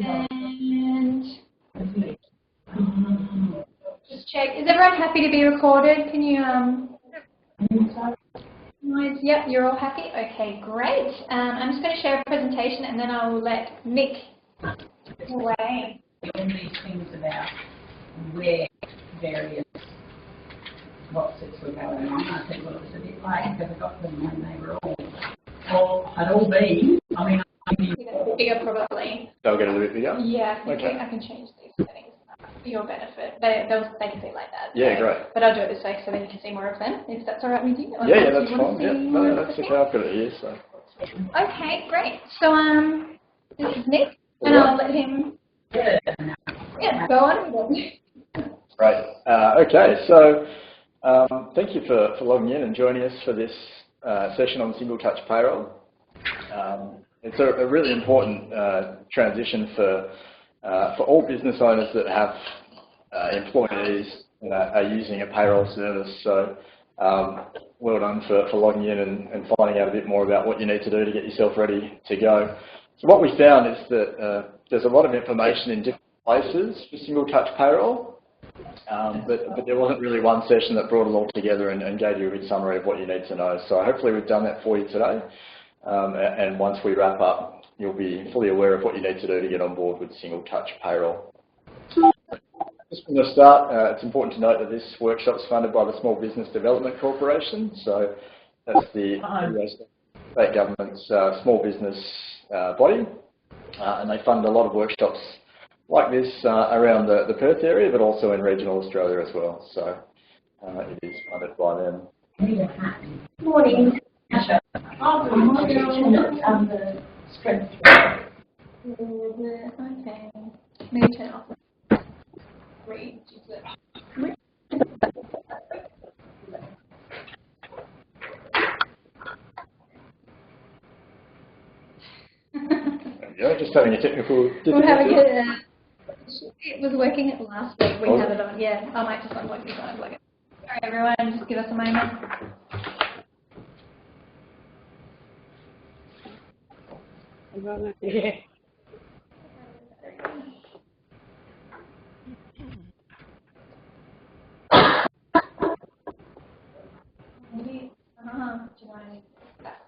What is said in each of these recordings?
And just check. Is everyone happy to be recorded? Can you Yep, you're all happy? Okay, great. I'm just going to share a presentation and then I will let Nick away. All these things about where various boxes were going on, I think well, it was a bit late because I got them when they were had all been. I mean, bigger probably. They'll get a little bit bigger? Yeah, okay. I can change these settings for your benefit. They can see like that. Yeah, so, great. But I'll do it this way so then you can see more of them, if that's all right with you. Yeah, that's fine. Yeah, no, that's okay. I've got it here. So. Okay, great. So this is Nick, and I'll let him. Yeah, go on. Great. Okay, so thank you for logging in and joining us for this session on Single Touch Payroll. It's a really important transition for all business owners that have employees that are using a payroll service. So well done for logging in and finding out a bit more about what you need to do to get yourself ready to go. So what we found is that there's a lot of information in different places for Single Touch Payroll, but there wasn't really one session that brought it all together and gave you a good summary of what you need to know. So hopefully we've done that for you today. And once we wrap up, you'll be fully aware of what you need to do to get on board with Single Touch Payroll. Just from the start, it's important to note that this workshop is funded by the Small Business Development Corporation. So that's the state government's small business body. And they fund a lot of workshops like this around the Perth area, but also in regional Australia as well. So it is funded by them. Morning. The strength. Okay. Maybe turn off. Read. Yeah, just having a technical difficulty. We're having it was working last week. We had it on. Yeah, I might just unplug this one and plug it. Sorry, everyone. Just give us a moment. Yeah. Maybe. Do you want to that?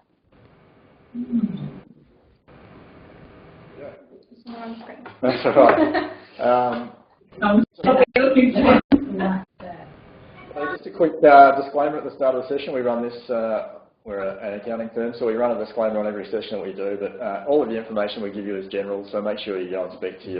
It's not on screen. That's all right. Just a quick disclaimer at the start of the session. We run this, we're an accounting firm, so we run a disclaimer on every session that we do, but all of the information we give you is general, so make sure you go and speak to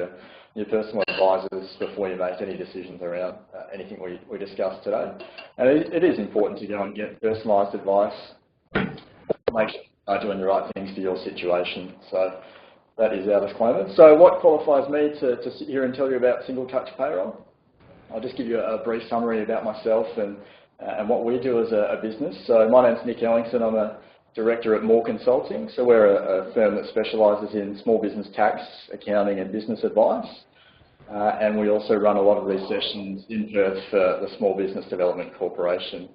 your personal advisors before you make any decisions around anything we discuss today. And it is important to go and get personalised advice, make sure you're doing the right things for your situation. So that is our disclaimer. So what qualifies me to sit here and tell you about Single Touch Payroll? I'll just give you a brief summary about myself and what we do as a business. So my name's Nick Ellingson. I'm a director at Mawer Consulting. So we're a firm that specialises in small business tax, accounting and business advice. And we also run a lot of these sessions in Perth for the Small Business Development Corporation.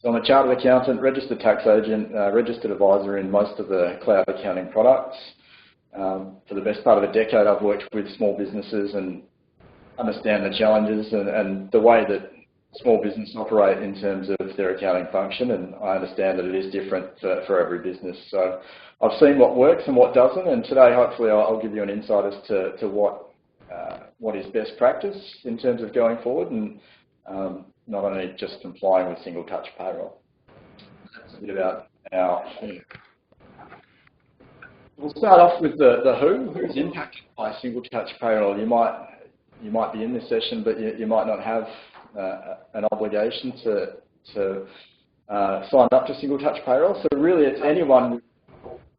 So I'm a chartered accountant, registered tax agent, registered advisor in most of the cloud accounting products. For the best part of a decade, I've worked with small businesses and understand the challenges and the way that small business operate in terms of their accounting function, and I understand that it is different for every business. So I've seen what works and what doesn't, and today hopefully I'll give you an insight as to what is best practice in terms of going forward and not only just complying with Single Touch Payroll. That's a bit about our thing. We'll start off with the who's impacted by Single Touch Payroll. You might be in this session, but you might not have an obligation to sign up to Single Touch Payroll. So really it's anyone with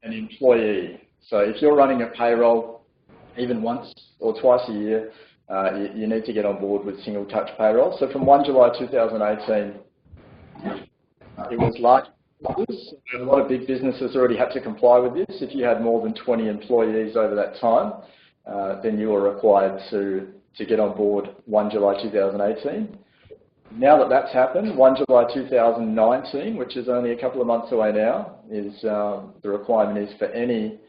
an employee. So if you're running a payroll even once or twice a year, you need to get on board with Single Touch Payroll. So from 1 July 2018, it was large businesses. A lot of big businesses already had to comply with this. If you had more than 20 employees over that time, then you were required to get on board 1 July 2018. Now that that's happened, 1 July 2019, which is only a couple of months away now, is the requirement is for any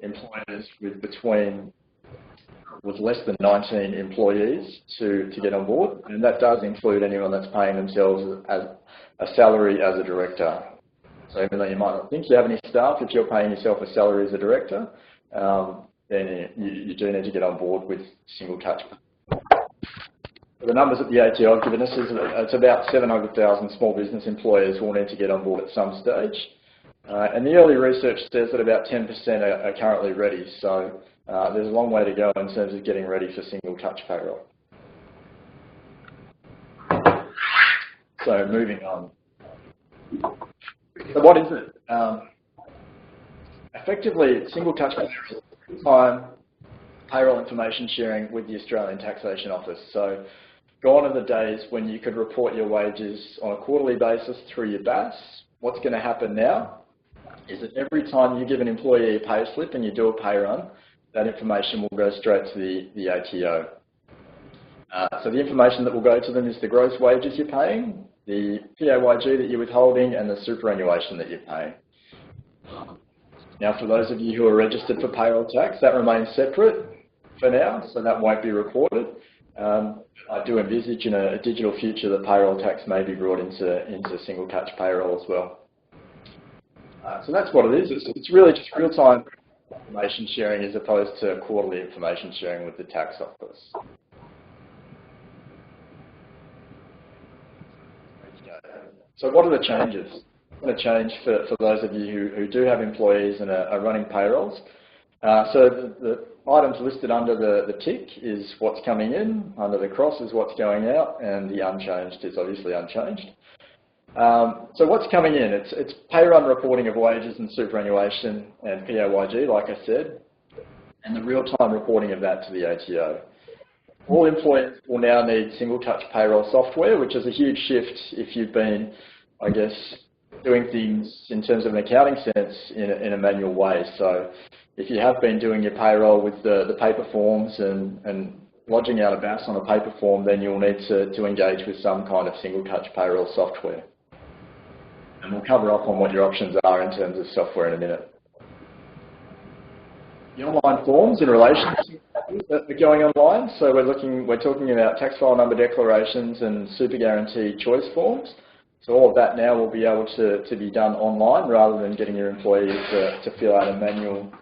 employers with between with less than 19 employees to get on board, and that does include anyone that's paying themselves as a salary as a director. So even though you might not think you have any staff, if you're paying yourself a salary as a director, then you do need to get on board with Single Touch. The numbers that the ATO have given us is it's about 700,000 small business employers will need to get on board at some stage. And the early research says that about 10% are currently ready. So there's a long way to go in terms of getting ready for Single Touch Payroll. So moving on. So what is it? Effectively, Single Touch Payroll is real-time payroll information sharing with the Australian Taxation Office. So gone are the days when you could report your wages on a quarterly basis through your BAS. What's going to happen now is that every time you give an employee a pay slip and you do a pay run, that information will go straight to the ATO. So the information that will go to them is the gross wages you're paying, the PAYG that you're withholding, and the superannuation that you're paying. Now, for those of you who are registered for payroll tax, that remains separate for now, so that won't be reported. I do envisage in a digital future that payroll tax may be brought into Single Touch Payroll as well. So that's what it is. It's really just real-time information sharing as opposed to quarterly information sharing with the tax office. So what are the changes? I'm going to change for those of you who do have employees and are running payrolls. So the items listed under the tick is what's coming in, under the cross is what's going out, and the unchanged is obviously unchanged. So what's coming in? It's pay run reporting of wages and superannuation and PAYG, like I said, and the real-time reporting of that to the ATO. All employers will now need Single Touch Payroll software, which is a huge shift if you've been, I guess, doing things in terms of an accounting sense in a manual way. So if you have been doing your payroll with the paper forms and lodging out a BAS on a paper form, then you'll need to engage with some kind of Single Touch Payroll software. And we'll cover off on what your options are in terms of software in a minute. The online forms in relation to that are going online. So we're talking about tax file number declarations and super guarantee choice forms. So all of that now will be able to be done online rather than getting your employees to fill out a manual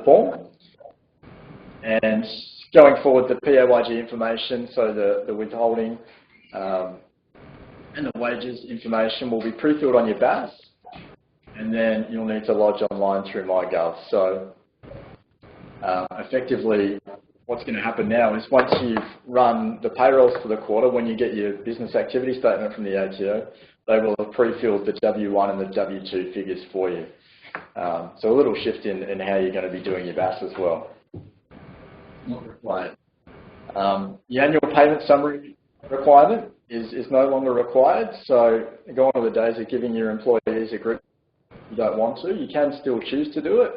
form. And going forward, the PAYG information, so the withholding and the wages information will be pre-filled on your BAS, and then you'll need to lodge online through MyGov. So effectively, what's going to happen now is once you've run the payrolls for the quarter, when you get your business activity statement from the ATO, they will have pre-filled the W1 and the W2 figures for you. So a little shift in how you're going to be doing your BAS as well. Not required. The annual payment summary requirement is no longer required. So gone are the days of giving your employees a group you don't want to. You can still choose to do it.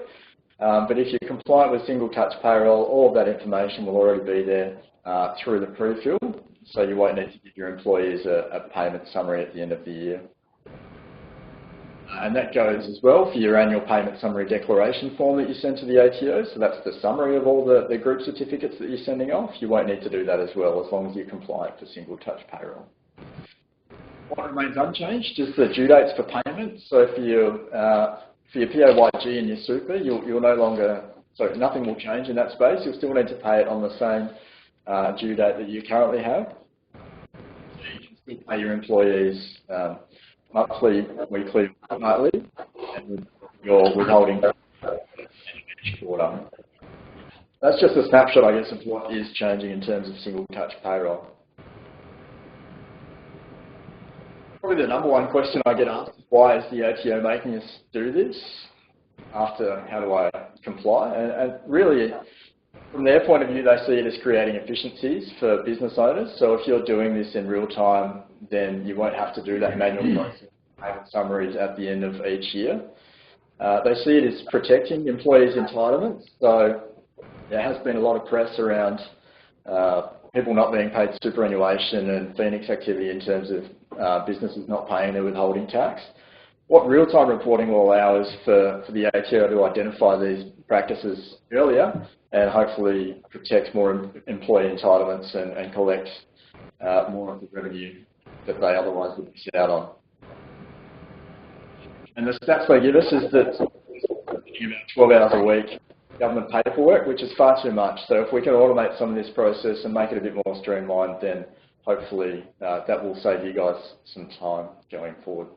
But if you're compliant with Single Touch Payroll, all of that information will already be there through the pre-fill, so you won't need to give your employees a payment summary at the end of the year. And that goes as well for your annual payment summary declaration form that you send to the ATO. So that's the summary of all the group certificates that you're sending off. You won't need to do that as well, as long as you're compliant for Single Touch Payroll. What remains unchanged is the due dates for payment. So for your PAYG and your super, you'll no longer, so nothing will change in that space. You'll still need to pay it on the same due date that you currently have. So you can still pay your employees monthly, weekly, fortnightly, and your withholding each quarter. That's just a snapshot, I guess, of what is changing in terms of Single Touch Payroll. Probably the number one question I get asked is, why is the ATO making us do this? After, how do I comply? And really, from their point of view, they see it as creating efficiencies for business owners. So if you're doing this in real time, then you won't have to do that manual process, payment summaries at the end of each year. They see it as protecting employees' entitlements. So there has been a lot of press around people not being paid superannuation and Phoenix activity in terms of businesses not paying their withholding tax. what real-time reporting will allow is for the ATO to identify these practices earlier and hopefully protect more employee entitlements and collect more of the revenue that they otherwise would miss out on. And the stats they give us is that about 12 hours a week government paperwork, which is far too much. So if we can automate some of this process and make it a bit more streamlined, then hopefully that will save you guys some time going forward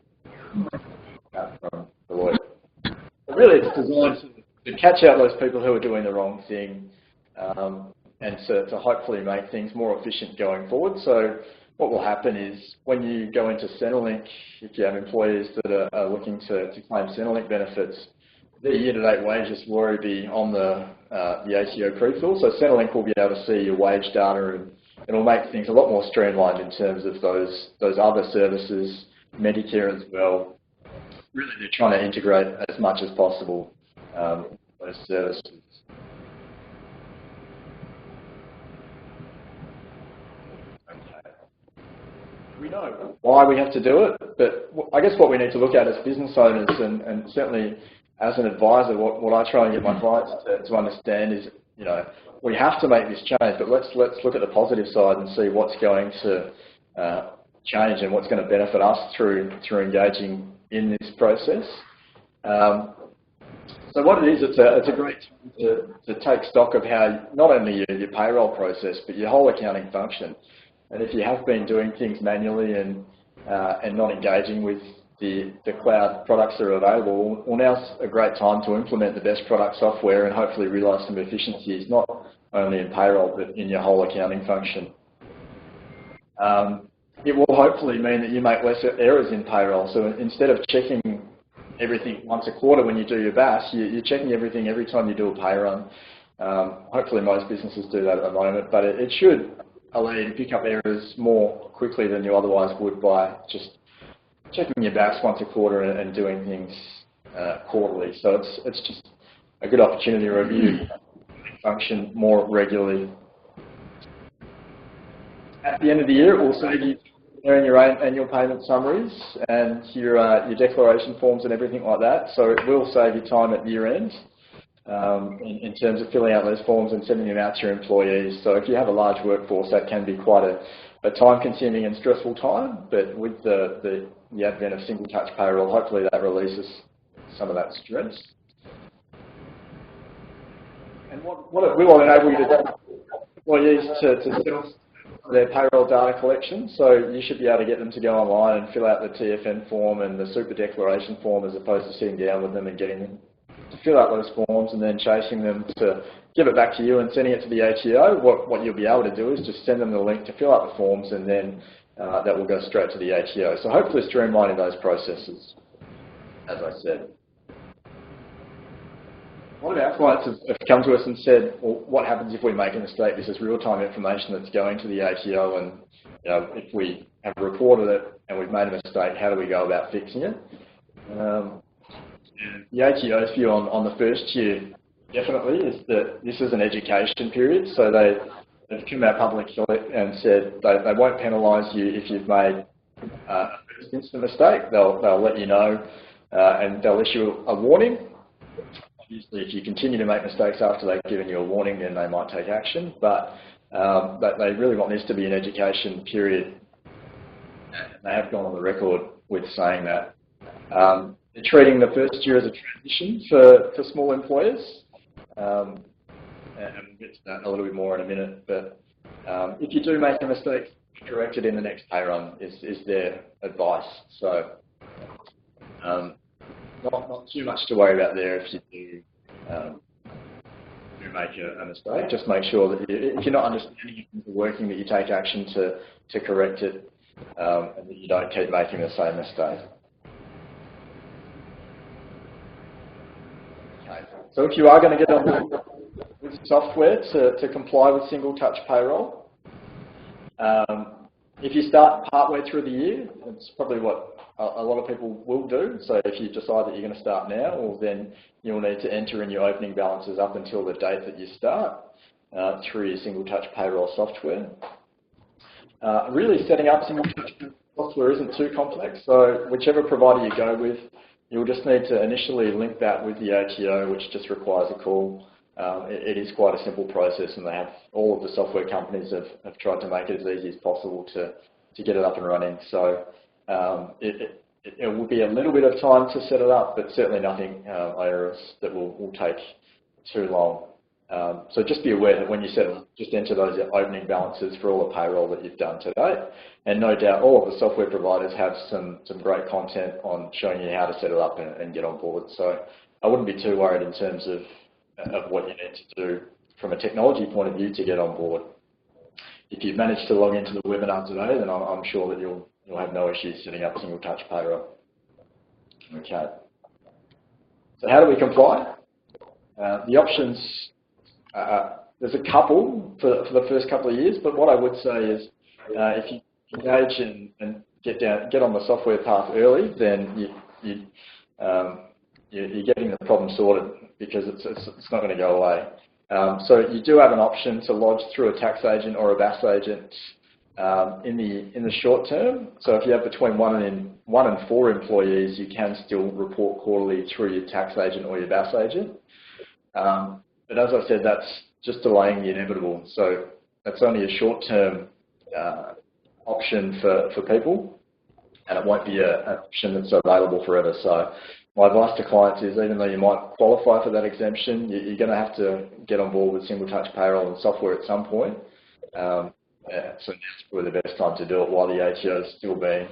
from the lawyer. But really it's designed to catch out those people who are doing the wrong thing and to hopefully make things more efficient going forward. So what will happen is when you go into Centrelink, if you have employees that are looking to claim Centrelink benefits, their year-to-date wages will already be on the ATO pre-fill. So Centrelink will be able to see your wage data, and it'll make things a lot more streamlined in terms of those other services, Medicare as well. Really, they're trying to integrate as much as possible those services. We know why we have to do it, but I guess what we need to look at as business owners and certainly as an advisor, what I try and get my clients to understand is, we have to make this change, but let's look at the positive side and see what's going to change and what's going to benefit us through engaging in this process. So what it is, it's a great time to take stock of how not only your payroll process, but your whole accounting function. And if you have been doing things manually and not engaging with the cloud products that are available, well, now's a great time to implement the best product software and hopefully realise some efficiencies, not only in payroll, but in your whole accounting function. It will hopefully mean that you make less errors in payroll. So instead of checking everything once a quarter when you do your BAS, you're checking everything every time you do a pay run. Hopefully most businesses do that at the moment, but it should allow you to pick up errors more quickly than you otherwise would by just checking your BAS once a quarter and doing things quarterly. So it's just a good opportunity to review function more regularly. At the end of the year, it will save you preparing your annual payment summaries and your declaration forms and everything like that. So it will save you time at year end in terms of filling out those forms and sending them out to your employees. So if you have a large workforce, that can be quite a time-consuming and stressful time. But with the advent of Single Touch Payroll, hopefully that releases some of that stress. And what it will enable you to do, employees to settle their payroll data collection. So you should be able to get them to go online and fill out the TFN form and the super declaration form as opposed to sitting down with them and getting them to fill out those forms and then chasing them to give it back to you and sending it to the ATO. What you'll be able to do is just send them the link to fill out the forms, and then that will go straight to the ATO. So hopefully streamlining those processes, as I said. One of our clients have come to us and said, well, what happens if we make a mistake? This is real-time information that's going to the ATO, and if we have reported it and we've made a mistake, how do we go about fixing it? The ATO's view on the first year definitely is that this is an education period, so they've come out publicly and said they won't penalise you if you've made a first instant mistake. They'll let you know and they'll issue a warning. Obviously, if you continue to make mistakes after they've given you a warning, then they might take action, but they really want this to be an education period. They have gone on the record with saying that. They're treating the first year as a transition for small employers, and we'll get to that a little bit more in a minute, but if you do make a mistake, correct it in the next pay run is their advice. So not too much to worry about there if you do make a mistake. Just make sure that if you're not understanding it working, that you take action to correct it, and that you don't keep making the same mistake. So if you are going to get on with software to comply with Single Touch Payroll, if you start partway through the year, it's probably what a lot of people will do. So if you decide that you're going to start now, well, then you'll need to enter in your opening balances up until the date that you start through your Single Touch Payroll software. Really setting up Single Touch software isn't too complex, so whichever provider you go with, you'll just need to initially link that with the ATO, which just requires a call. It is quite a simple process, and all of the software companies have tried to make it as easy as possible to get it up and running. So it will be a little bit of time to set it up, but certainly nothing onerous that will take too long. So just be aware that when you set it up, just enter those opening balances for all the payroll that you've done to date. And no doubt all of the software providers have some great content on showing you how to set it up and get on board. So I wouldn't be too worried in terms of what you need to do from a technology point of view to get on board. If you've managed to log into the webinar today, then I'm sure that you'll have no issues setting up Single Touch Payroll. Okay. So how do we comply? The options, there's a couple for the first couple of years, but what I would say is if you engage and get on the software path early, then you're getting the problem sorted because it's not going to go away. So you do have an option to lodge through a tax agent or a BAS agent in the short term. So if you have between 1 and 4 employees, you can still report quarterly through your tax agent or your BAS agent. But as I said, that's just delaying the inevitable. So that's only a short-term option for people, and it won't be an option that's available forever. So my advice to clients is, even though you might qualify for that exemption, you're going to have to get on board with Single Touch Payroll and software at some point. So now's probably the best time to do it while the ATO is still being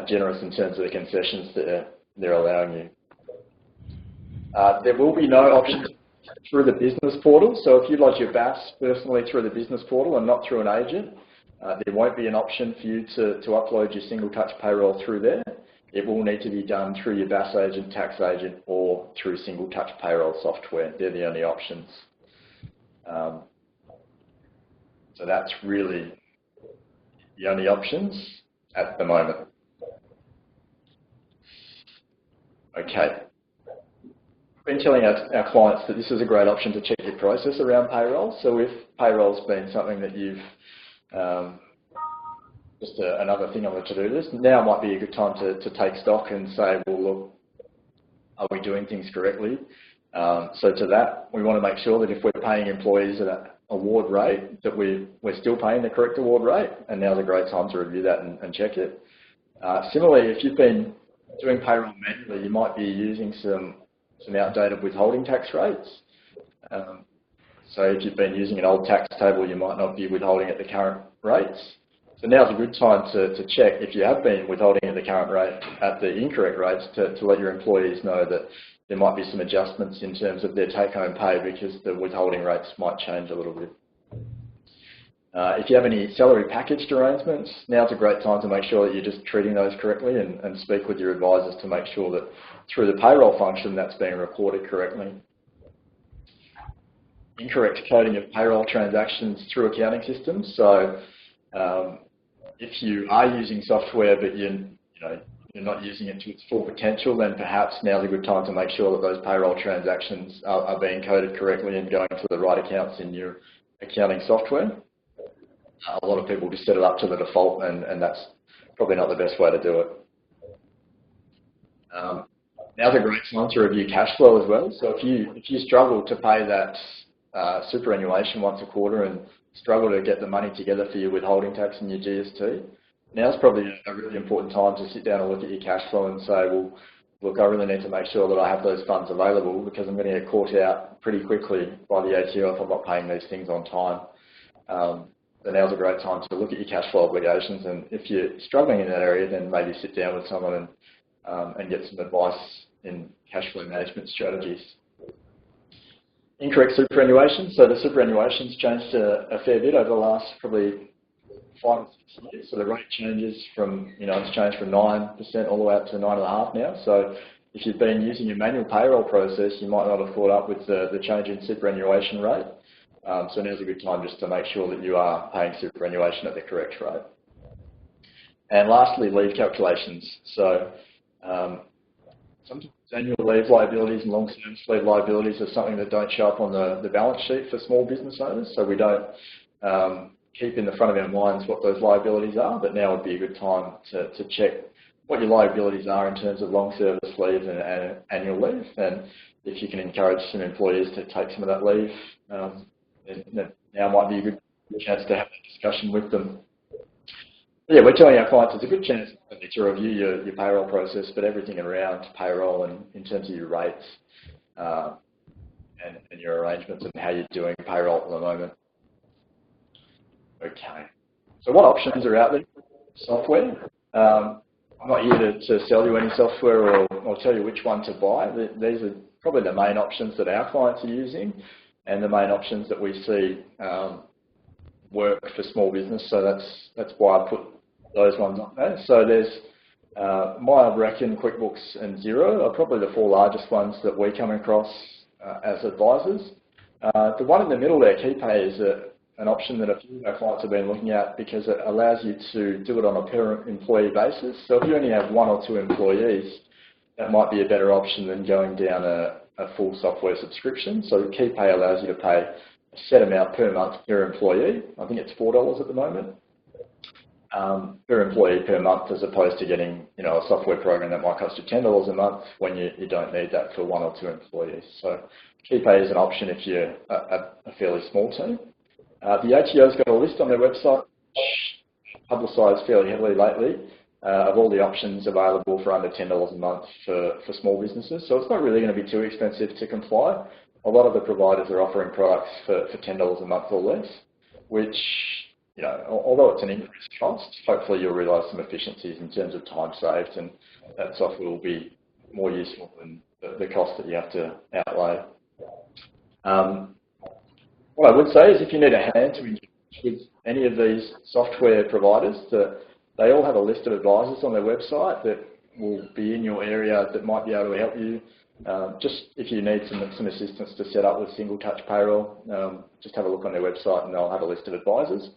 generous in terms of the concessions that they're allowing you. There will be no option through the business portal. So if you lodge your BAS personally through the business portal and not through an agent, there won't be an option for you to upload your Single Touch Payroll through there. It will need to be done through your BAS agent, tax agent, or through Single Touch Payroll software. They're the only options. So that's really the only options at the moment. Okay. Been telling our clients that this is a great option to check your process around payroll. So if payroll's been something that you've just another thing on the to-do list, now might be a good time to take stock and say, well, look, are we doing things correctly? So to that, we want to make sure that if we're paying employees at an award rate, that we're still paying the correct award rate, and now's a great time to review that and check it. Similarly, if you've been doing payroll manually, you might be using some outdated withholding tax rates. So if you've been using an old tax table, you might not be withholding at the current rates. So now's a good time to check if you have been withholding at the current rate, at the incorrect rates, to let your employees know that there might be some adjustments in terms of their take-home pay because the withholding rates might change a little bit. If you have any salary packaged arrangements, now's a great time to make sure that you're just treating those correctly and speak with your advisors to make sure that through the payroll function that's being recorded correctly. Incorrect coding of payroll transactions through accounting systems. So if you are using software but you're not using it to its full potential, then perhaps now's a good time to make sure that those payroll transactions are being coded correctly and going to the right accounts in your accounting software. A lot of people just set it up to the default, and that's probably not the best way to do it. Now's a great time to review cash flow as well. So if you struggle to pay that superannuation once a quarter and struggle to get the money together for your withholding tax and your GST, now's probably a really important time to sit down and look at your cash flow and say, well, look, I really need to make sure that I have those funds available because I'm going to get caught out pretty quickly by the ATO if I'm not paying these things on time. So now's a great time to look at your cash flow obligations, and if you're struggling in that area, then maybe sit down with someone and get some advice in cash flow management strategies. Incorrect superannuation. So the superannuation's changed a fair bit over the last probably 5 or 6 years. So the rate changes from, it's changed from 9% all the way up to 9.5% now. So if you've been using your manual payroll process, you might not have caught up with the change in superannuation rate. So now's a good time just to make sure that you are paying superannuation at the correct rate. And lastly, leave calculations. So sometimes annual leave liabilities and long-term leave liabilities are something that don't show up on the balance sheet for small business owners. So we don't keep in the front of our minds what those liabilities are, but now would be a good time to check what your liabilities are in terms of long service leave and annual leave. And if you can encourage some employees to take some of that leave, then now might be a good chance to have a discussion with them. Yeah, we're telling our clients it's a good chance to review your payroll process, but everything around payroll and in terms of your rates and your arrangements and how you're doing payroll at the moment. Okay. So what options are out there? Software. I'm not here to sell you any software or tell you which one to buy. These are probably the main options that our clients are using and the main options that we see work for small business. So that's why I put those ones up there. So there's Mawer, QuickBooks and Xero are probably the 4 largest ones that we come across as advisors. The one in the middle there, KeyPay, is an option that a few of our clients have been looking at because it allows you to do it on a per employee basis. So if you only have 1 or 2 employees, that might be a better option than going down a full software subscription. So KeyPay allows you to pay a set amount per month per employee. I think it's $4 at the moment. Per employee per month, as opposed to getting a software program that might cost you $10 a month when you don't need that for 1 or 2 employees. So KeyPay is an option if you're a fairly small team. The ATO's got a list on their website, publicised fairly heavily lately, of all the options available for under $10 a month for small businesses. So it's not really going to be too expensive to comply. A lot of the providers are offering products for $10 a month or less, which, although it's an increased cost, hopefully you'll realise some efficiencies in terms of time saved, and that software will be more useful than the cost that you have to outlay. What I would say is if you need a hand to engage with any of these software providers, they all have a list of advisors on their website that will be in your area that might be able to help you. Just if you need some assistance to set up with Single Touch Payroll, just have a look on their website and they'll have a list of advisors.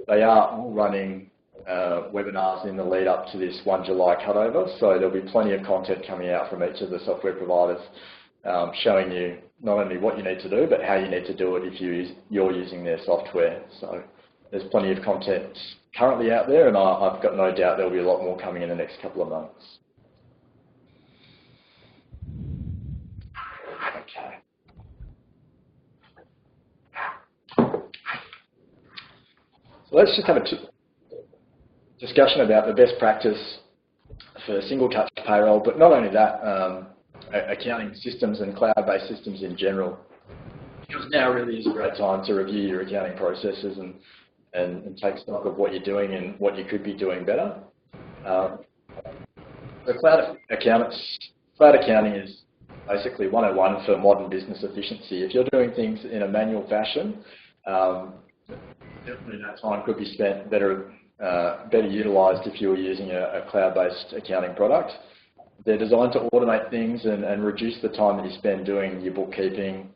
They are all running webinars in the lead up to this 1 July cutover, so there'll be plenty of content coming out from each of the software providers showing you not only what you need to do, but how you need to do it if you're using their software. So there's plenty of content currently out there, and I've got no doubt there'll be a lot more coming in the next couple of months. Okay. So let's just have a discussion about the best practice for Single Touch Payroll, but not only that, accounting systems and cloud-based systems in general. Because now really is a great time to review your accounting processes and take stock of what you're doing and what you could be doing better. So cloud accounting is basically 101 for modern business efficiency. If you're doing things in a manual fashion, definitely that time could be spent better utilised if you were using a cloud-based accounting product. They're designed to automate things and reduce the time that you spend doing your bookkeeping,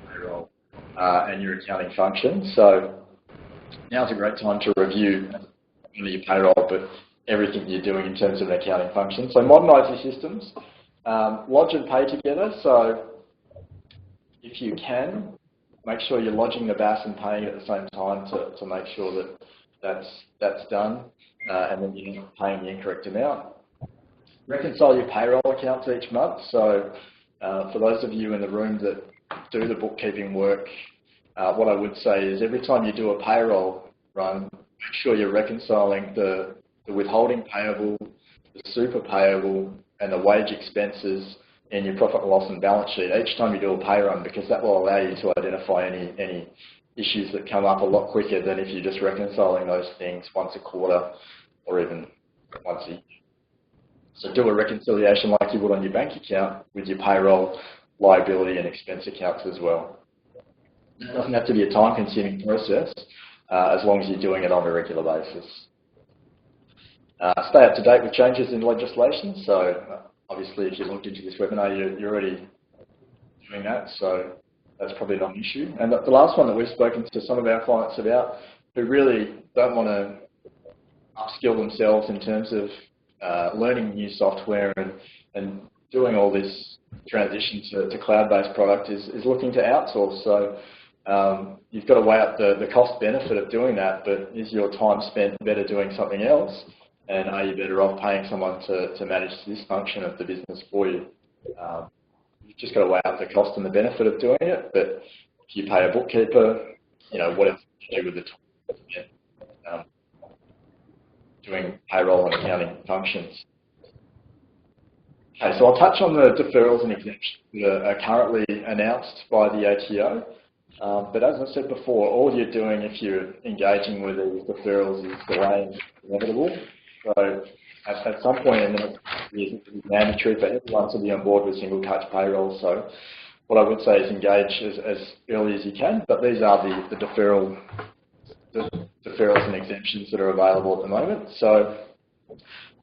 payroll, and your accounting functions. So now's a great time to review not only your payroll, but everything you're doing in terms of an accounting function. So modernise your systems, lodge and pay together. So if you can, make sure you're lodging the BAS and paying at the same time to make sure that that's done, and then you're not paying the incorrect amount. Reconcile your payroll accounts each month. So for those of you in the room that do the bookkeeping work, what I would say is every time you do a payroll run, make sure you're reconciling the withholding payable, the super payable, and the wage expenses in your profit and loss and balance sheet each time you do a pay run, because that will allow you to identify any issues that come up a lot quicker than if you're just reconciling those things once a quarter or even once a year. So do a reconciliation like you would on your bank account with your payroll, liability and expense accounts as well. It doesn't have to be a time-consuming process as long as you're doing it on a regular basis. Stay up to date with changes in legislation. So obviously if you looked into this webinar, you're already doing that, so that's probably not an issue. And the last one that we've spoken to some of our clients about who really don't want to upskill themselves in terms of learning new software and doing all this transition to cloud-based product is looking to outsource. So you've got to weigh up the cost benefit of doing that, but is your time spent better doing something else? And are you better off paying someone to manage this function of the business for you? You've just got to weigh up the cost and the benefit of doing it, but if you pay a bookkeeper, what else can you do with the time spent doing payroll and accounting functions? Okay, so I'll touch on the deferrals and exemptions that are currently announced by the ATO. But as I said before, all you're doing if you're engaging with these deferrals is delaying inevitable. So at some point in the next year, it's mandatory for everyone to be on board with Single Touch Payroll. So what I would say is engage as early as you can, but these are the deferrals and exemptions that are available at the moment. So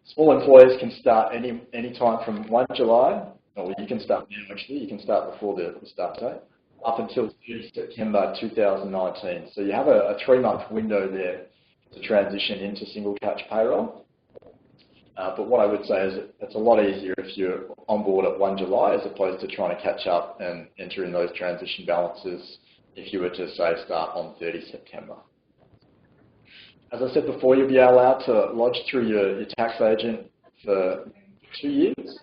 small employers can start any time from 1 July, or you can start now actually, you can start before the start date, up until 30 September 2019. So you have a 3-month window there to transition into Single Touch Payroll. But what I would say is it's a lot easier if you're on board at 1 July as opposed to trying to catch up and enter in those transition balances if you were to, say, start on 30 September. As I said before, you'll be allowed to lodge through your tax agent for 2 years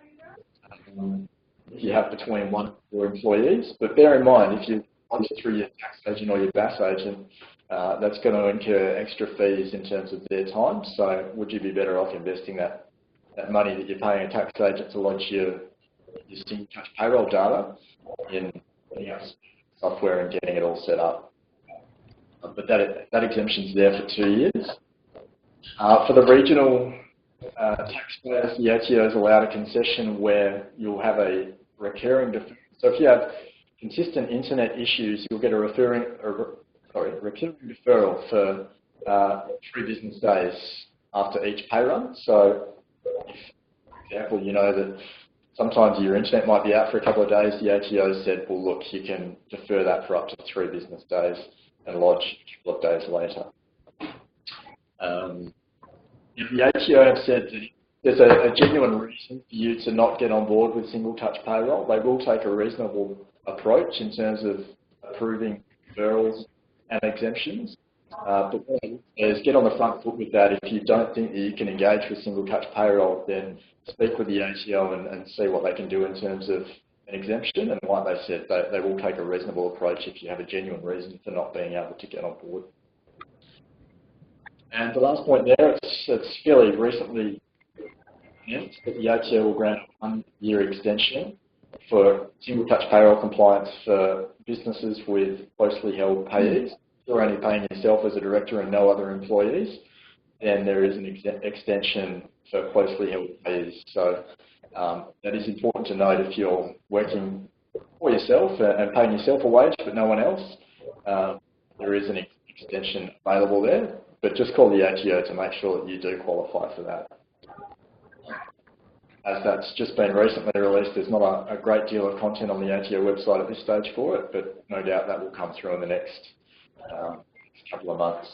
if you have between 1 and 4 employees. But bear in mind, if you lodge through your tax agent or your BAS agent, that's going to incur extra fees in terms of their time. So would you be better off investing that money that you're paying a tax agent to lodge your Single Touch Payroll data in software and getting it all set up? But that exemption's there for 2 years. For the regional taxpayers, the ATO has allowed a concession where you'll have a recurring deferral. So if you have consistent internet issues, you'll get a recurring deferral for 3 business days after each pay run. So if, for example, you know that sometimes your internet might be out for a couple of days, the ATO said, well, look, you can defer that for up to 3 business days and lodge a couple of days later. The ATO have said that if there's a genuine reason for you to not get on board with Single Touch Payroll, they will take a reasonable approach in terms of approving deferrals and exemptions. But what I would say is get on the front foot with that. If you don't think that you can engage with Single Touch Payroll, then speak with the ATO and see what they can do in terms of an exemption. And like they said, they will take a reasonable approach if you have a genuine reason for not being able to get on board. And the last point there, it's fairly recently announced that the ATO will grant a 1-year extension for Single Touch Payroll compliance for businesses with closely held payees. If you're only paying yourself as a director and no other employees, then there is an extension for closely held payees. So that is important to note if you're working for yourself and paying yourself a wage but no one else. There is an extension available there, but just call the ATO to make sure that you do qualify for that. As that's just been recently released, there's not a great deal of content on the ATO website at this stage for it, but no doubt that will come through in the next couple of months.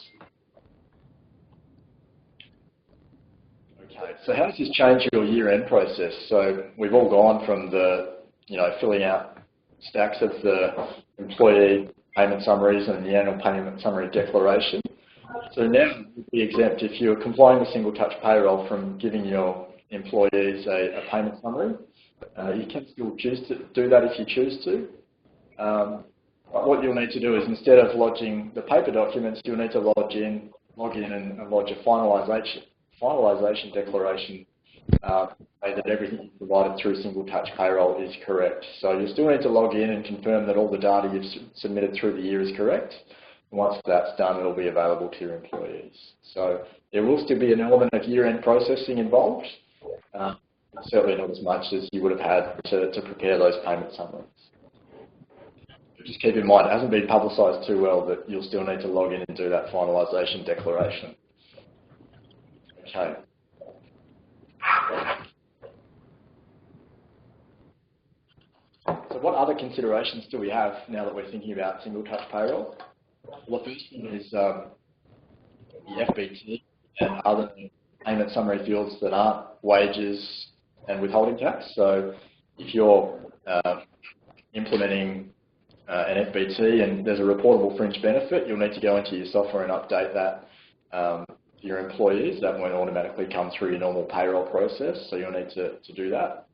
Okay, so how does this change your year-end process? So we've all gone from the, filling out stacks of the employee payment summaries and the annual payment summary declaration. So now you'll be exempt if you're complying with Single Touch Payroll from giving your employees a payment summary. You can still choose to do that if you choose to. What you'll need to do is instead of lodging the paper documents, you'll need to log in and lodge a finalisation declaration say that everything you provided through Single Touch Payroll is correct. So you still need to log in and confirm that all the data you've submitted through the year is correct. And once that's done, it'll be available to your employees. So there will still be an element of year-end processing involved, certainly not as much as you would have had to prepare those payment summaries. But just keep in mind, it hasn't been publicised too well that you'll still need to log in and do that finalisation declaration. Okay. So what other considerations do we have now that we're thinking about Single Touch Payroll? Well, the first one is the FBT and other payment summary fields that aren't wages and withholding tax. So if you're implementing an FBT and there's a reportable fringe benefit, you'll need to go into your software and update that for your employees. That won't automatically come through your normal payroll process, so you'll need to do that.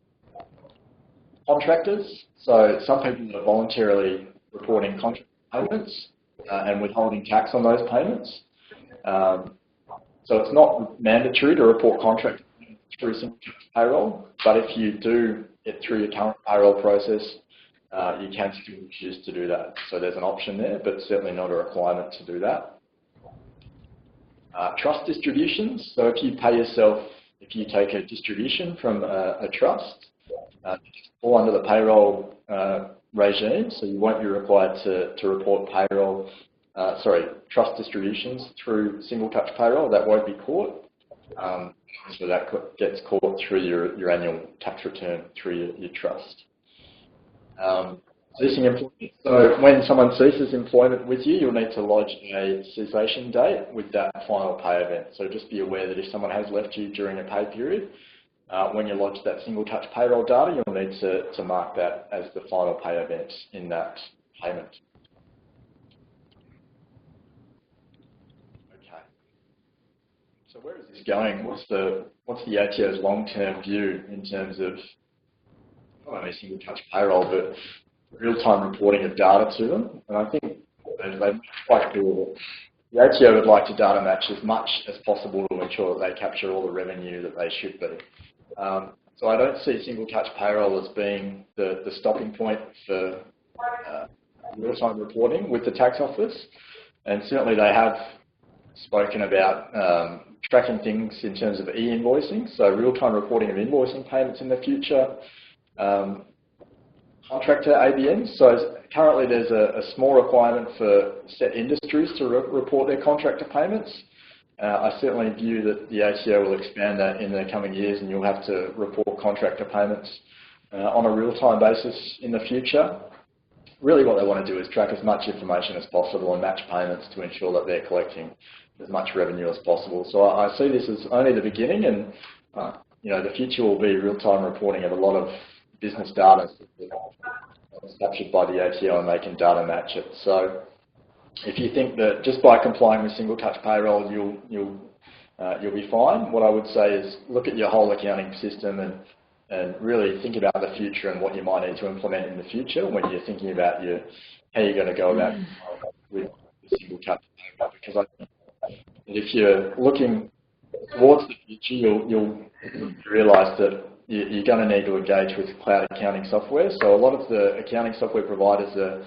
Contractors, so some people are voluntarily reporting contract payments and withholding tax on those payments. So it's not mandatory to report contract payments through Single Touch Payroll, but if you do it through your current payroll process, you can still choose to do that. So there's an option there, but certainly not a requirement to do that. Trust distributions, so if you pay yourself, if you take a distribution from a trust, fall under the payroll regime, so you won't be required to report trust distributions through Single Touch Payroll. That won't be caught. So that gets caught through your annual tax return through your trust. Ceasing employment. So when someone ceases employment with you, you'll need to lodge a cessation date with that final pay event. So just be aware that if someone has left you during a pay period, when you lodge that Single Touch Payroll data, you'll need to mark that as the final pay event in that payment. Okay. So where is this going? What's the ATO's long-term view in terms of not only Single Touch Payroll, but real-time reporting of data to them? And I think they've made quite clear that the ATO would like to data match as much as possible to ensure that they capture all the revenue that they should be. So I don't see Single Touch Payroll as being the stopping point for real-time reporting with the tax office, and certainly they have spoken about tracking things in terms of e-invoicing, so real-time reporting of invoicing payments in the future. Contractor ABNs, so currently there's a small requirement for set industries to report their contractor payments. I certainly view that the ATO will expand that in the coming years, and you'll have to report contractor payments on a real-time basis in the future. Really what they want to do is track as much information as possible and match payments to ensure that they're collecting as much revenue as possible. So I see this as only the beginning, and the future will be real-time reporting of a lot of business data that's captured by the ATO, and they can data match it. So if you think that just by complying with Single Touch Payroll you'll be fine, what I would say is look at your whole accounting system and really think about the future and what you might need to implement in the future when you're thinking about how you're going to go about with Single Touch Payroll. Because I think that if you're looking towards the future, you'll realise that you're going to need to engage with cloud accounting software. So a lot of the accounting software providers are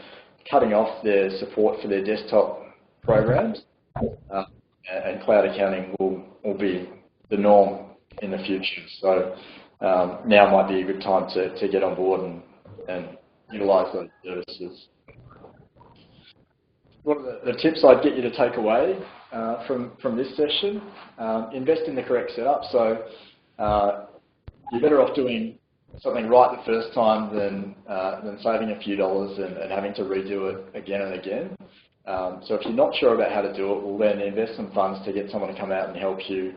cutting off their support for their desktop programs, and cloud accounting will be the norm in the future. So now might be a good time to get on board and utilise those services. One of the tips I'd get you to take away from this session, invest in the correct setup. So you're better off doing something right the first time than saving a few dollars and having to redo it again and again. So if you're not sure about how to do it, well then invest some funds to get someone to come out and help you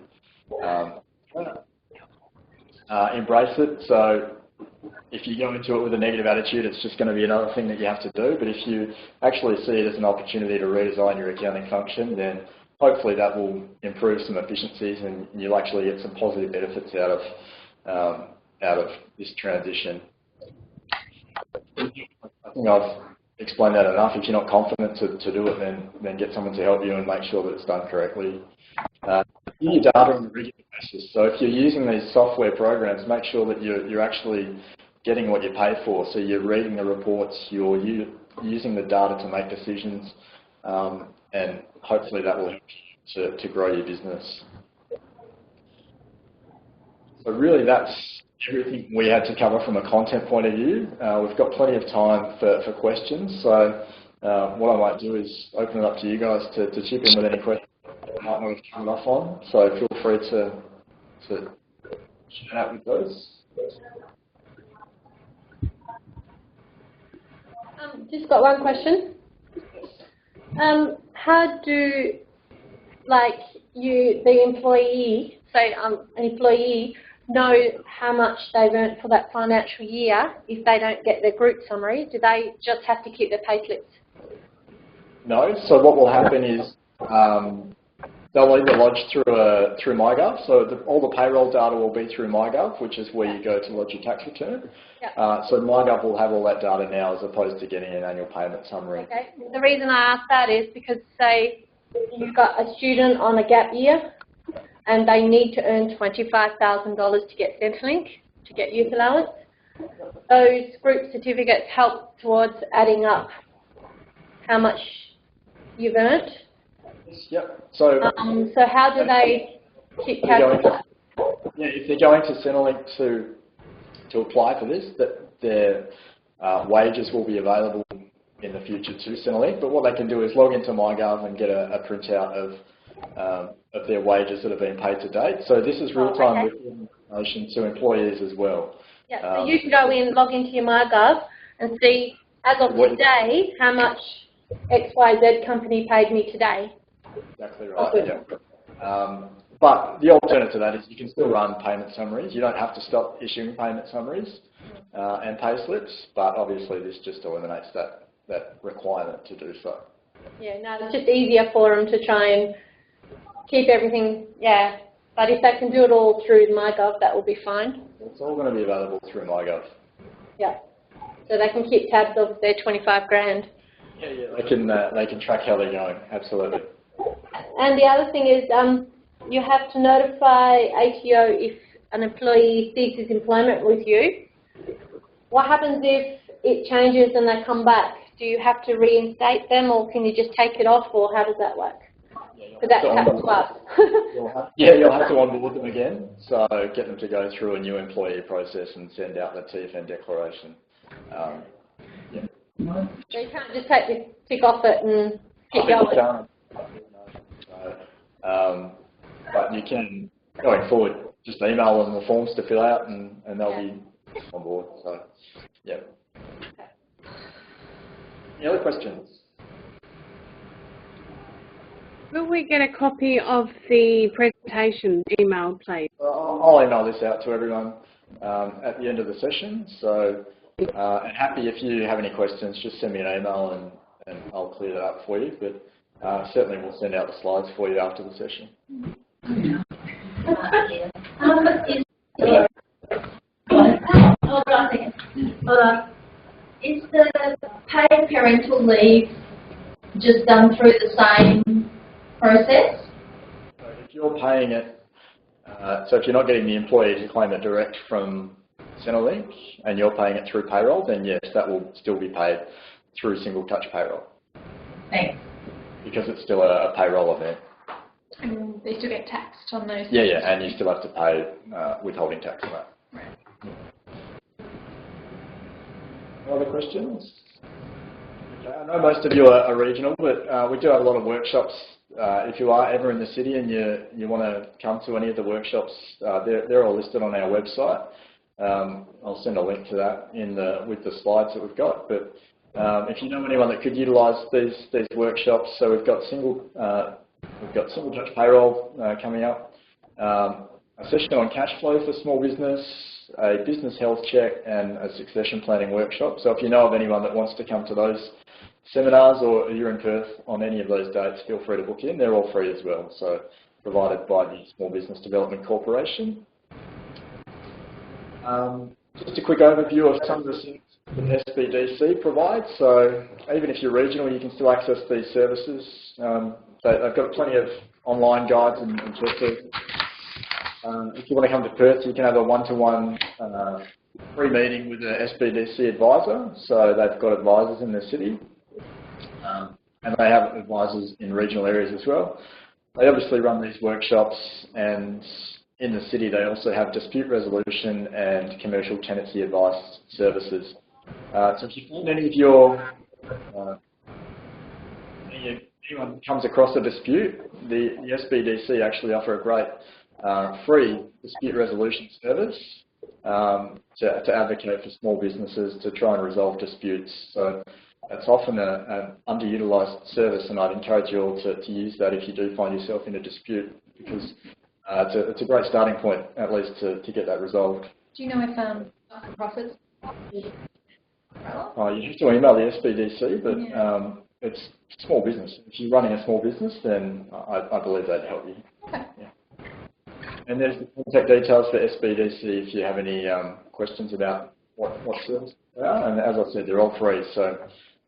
embrace it. So if you go into it with a negative attitude, it's just going to be another thing that you have to do. But if you actually see it as an opportunity to redesign your accounting function, then hopefully that will improve some efficiencies and you'll actually get some positive benefits out of this transition. I think I've explained that enough. If you're not confident to do it, then get someone to help you and make sure that it's done correctly. Do your data on a regular basis. So if you're using these software programs, make sure that you're actually getting what you pay for. So you're reading the reports, you're using the data to make decisions, and hopefully that will help you to grow your business. So really that's everything we had to cover from a content point of view. We've got plenty of time for questions. So what I might do is open it up to you guys to chip in with any questions that might not have come off on. So feel free to chat out with those. Just got one question. How do, the employee, an employee know how much they've earned for that financial year if they don't get their group summary? Do they just have to keep their payslips? No. So what will happen is they'll either lodge through MyGov. So all the payroll data will be through MyGov, which is where you go to lodge your tax return. Yep. So MyGov will have all that data now as opposed to getting an annual payment summary. Okay. The reason I ask that is because, say, you've got a student on a gap year and they need to earn $25,000 to get Centrelink, to get youth allowance. Those group certificates help towards adding up how much you've earned. Yep. So how do they keep track of that? Yeah, if they're going to Centrelink to apply for this, that their wages will be available in the future to Centrelink. But what they can do is log into MyGov and get a printout of their wages that have been paid to date. So this is real-time information to employees as well. Yeah, so you can go in, log into your MyGov and see, as of today, how much XYZ company paid me today. Exactly right, yeah. But the alternative to that is you can still run payment summaries. You don't have to stop issuing payment summaries and pay slips, but obviously this just eliminates that requirement to do so. Yeah, no, it's just easier for them to try and keep everything, yeah. But if they can do it all through MyGov, that will be fine. It's all going to be available through MyGov. Yeah. So they can keep tabs of their 25 grand. Yeah, they can track how they're going, absolutely. And the other thing is you have to notify ATO if an employee ceases employment with you. What happens if it changes and they come back? Do you have to reinstate them, or can you just take it off, or how does that work? But that happens to us. You'll have to onboard them again, so get them to go through a new employee process and send out the TFN declaration. So you can't just take the tick off it and keep going. But you can, going forward, just email them the forms to fill out and they'll be on board. So, yeah. Any other questions? Will we get a copy of the presentation email, please? I'll email this out to everyone at the end of the session. So, and happy if you have any questions, just send me an email and I'll clear that up for you. But certainly we'll send out the slides for you after the session. Is the paid parental leave just done through the same process? So if you're paying it, so if you're not getting the employee to claim it direct from Centrelink and you're paying it through payroll, then yes, that will still be paid through Single Touch Payroll. Thanks. Because it's still a payroll event. And they still get taxed on those. Yeah, and you still have to pay withholding tax on that. Right. Other questions? Okay, I know most of you are regional, but we do have a lot of workshops. If you are ever in the city and you want to come to any of the workshops, they're all listed on our website. I'll send a link to that with the slides that we've got. But if you know anyone that could utilise these workshops, so we've got Single Touch Payroll coming up, a session on cash flow for small business, a business health check, and a succession planning workshop. So if you know of anyone that wants to come to those seminars, or you're in Perth on any of those dates, feel free to book in. They're all free as well, so provided by the Small Business Development Corporation. Just a quick overview of some of the things that SBDC provides. So even if you're regional, you can still access these services. They've got plenty of online guides and checklist. If you want to come to Perth, you can have a one-to-one free meeting with an SBDC advisor. So they've got advisors in the city, and they have advisors in regional areas as well. They obviously run these workshops, and in the city they also have dispute resolution and commercial tenancy advice services. So if you find any of your anyone comes across a dispute, the SBDC actually offer a great free dispute resolution service to advocate for small businesses to try and resolve disputes. So it's often an underutilised service, and I'd encourage you all to use that if you do find yourself in a dispute, because it's a great starting point, at least, to get that resolved. Do you know if not-for-profits? You have to email the SBDC, but it's small business. If you're running a small business, then I believe they'd help you. Okay. Yeah. And there's the contact details for SBDC if you have any questions about what services they are. And as I said, they're all free, so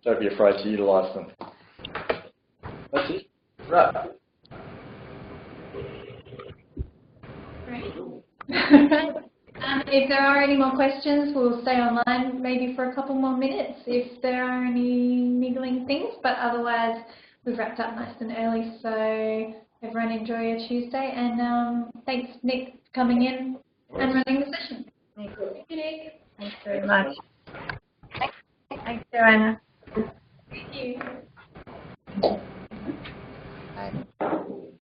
don't be afraid to utilise them. That's it. Right. Great. If there are any more questions, we'll stay online maybe for a couple more minutes if there are any niggling things, but otherwise we've wrapped up nice and early, so everyone enjoy your Tuesday, and thanks Nick for coming in and running the session. Thank you. Nick. Thanks very much. Thanks, Joanna.